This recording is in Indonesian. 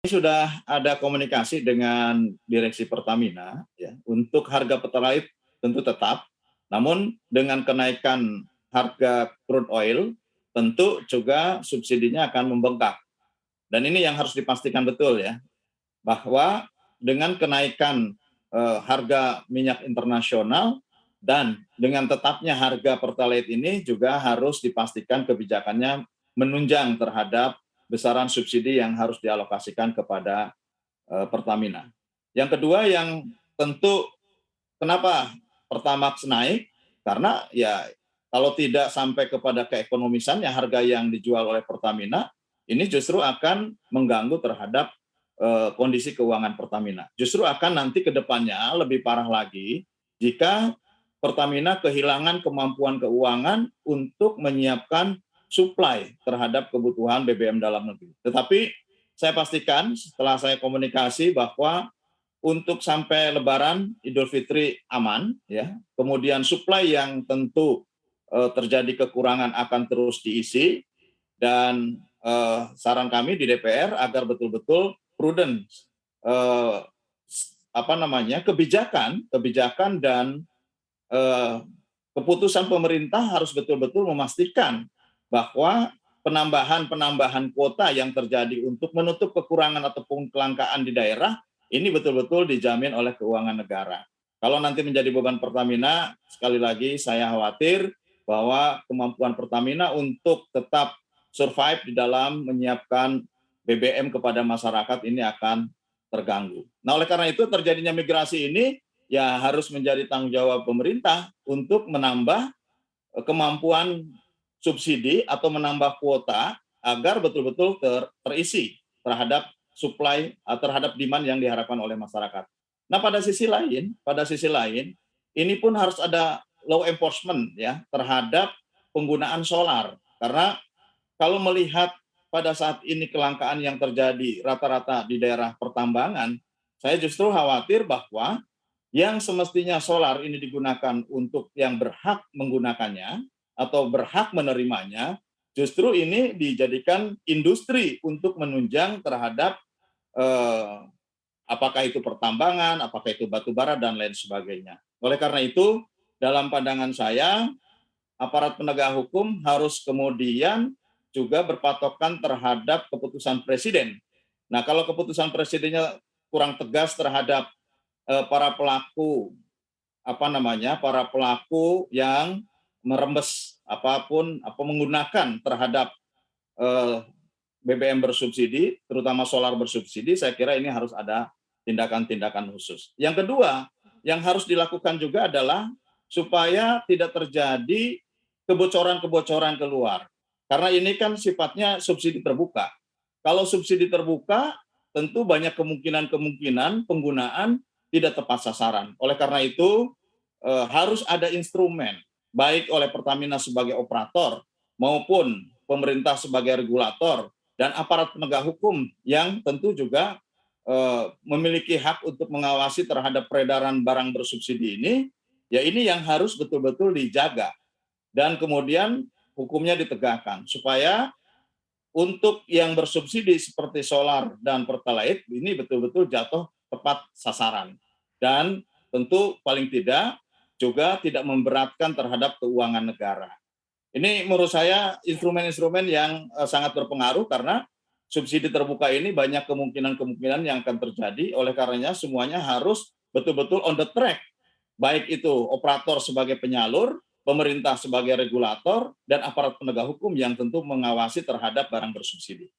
Sudah ada komunikasi dengan Direksi Pertamina ya, untuk harga Pertalite tentu tetap, namun dengan kenaikan harga crude oil tentu juga subsidinya akan membengkak. Dan ini yang harus dipastikan betul ya, bahwa dengan kenaikan harga minyak internasional dan dengan tetapnya harga Pertalite ini juga harus dipastikan kebijakannya menunjang terhadap besaran subsidi yang harus dialokasikan kepada Pertamina. Yang kedua yang tentu kenapa Pertamax naik, karena ya kalau tidak sampai kepada keekonomisan ya harga yang dijual oleh Pertamina ini justru akan mengganggu terhadap kondisi keuangan Pertamina. Justru akan nanti ke depannya lebih parah lagi jika Pertamina kehilangan kemampuan keuangan untuk menyiapkan suplai terhadap kebutuhan BBM dalam negeri. Tetapi saya pastikan setelah saya komunikasi bahwa untuk sampai Lebaran Idul Fitri aman, ya. Kemudian suplai yang tentu terjadi kekurangan akan terus diisi dan saran kami di DPR agar betul-betul prudent eh, kebijakan dan eh, keputusan pemerintah harus betul-betul memastikan bahwa penambahan kuota yang terjadi untuk menutup kekurangan ataupun kelangkaan di daerah ini betul-betul dijamin oleh keuangan negara. Kalau nanti menjadi beban Pertamina, sekali lagi saya khawatir bahwa kemampuan Pertamina untuk tetap survive di dalam menyiapkan BBM kepada masyarakat ini akan terganggu. Nah, oleh karena itu terjadinya migrasi ini ya harus menjadi tanggung jawab pemerintah untuk menambah kemampuan subsidi atau menambah kuota agar betul-betul terisi terhadap supply terhadap demand yang diharapkan oleh masyarakat. Nah, pada sisi lain ini pun harus ada law enforcement ya terhadap penggunaan solar, karena kalau melihat pada saat ini kelangkaan yang terjadi rata-rata di daerah pertambangan, saya justru khawatir bahwa yang semestinya solar ini digunakan untuk yang berhak menggunakannya atau berhak menerimanya, justru ini dijadikan industri untuk menunjang terhadap eh, apakah itu pertambangan, apakah itu batu bara dan lain sebagainya. Oleh karena itu, dalam pandangan saya, aparat penegak hukum harus kemudian juga berpatokan terhadap keputusan presiden. Nah, kalau keputusan presidennya kurang tegas terhadap para pelaku para pelaku yang merembes apapun menggunakan terhadap eh, BBM bersubsidi, terutama solar bersubsidi, saya kira ini harus ada tindakan-tindakan khusus. Yang kedua, yang harus dilakukan juga adalah supaya tidak terjadi kebocoran-kebocoran keluar. Karena ini kan sifatnya subsidi terbuka. Kalau subsidi terbuka, tentu banyak kemungkinan-kemungkinan penggunaan tidak tepat sasaran. Oleh karena itu, harus ada instrumen, baik oleh Pertamina sebagai operator maupun pemerintah sebagai regulator dan aparat penegak hukum yang tentu juga memiliki hak untuk mengawasi terhadap peredaran barang bersubsidi ini, ya ini yang harus betul-betul dijaga dan kemudian hukumnya ditegakkan supaya untuk yang bersubsidi seperti solar dan pertalite ini betul-betul jatuh tepat sasaran dan tentu paling tidak juga tidak memberatkan terhadap keuangan negara. Ini menurut saya instrumen-instrumen yang sangat berpengaruh karena subsidi terbuka ini banyak kemungkinan-kemungkinan yang akan terjadi. Oleh karenanya semuanya harus betul-betul on the track. Baik itu operator sebagai penyalur, pemerintah sebagai regulator, dan aparat penegak hukum yang tentu mengawasi terhadap barang bersubsidi.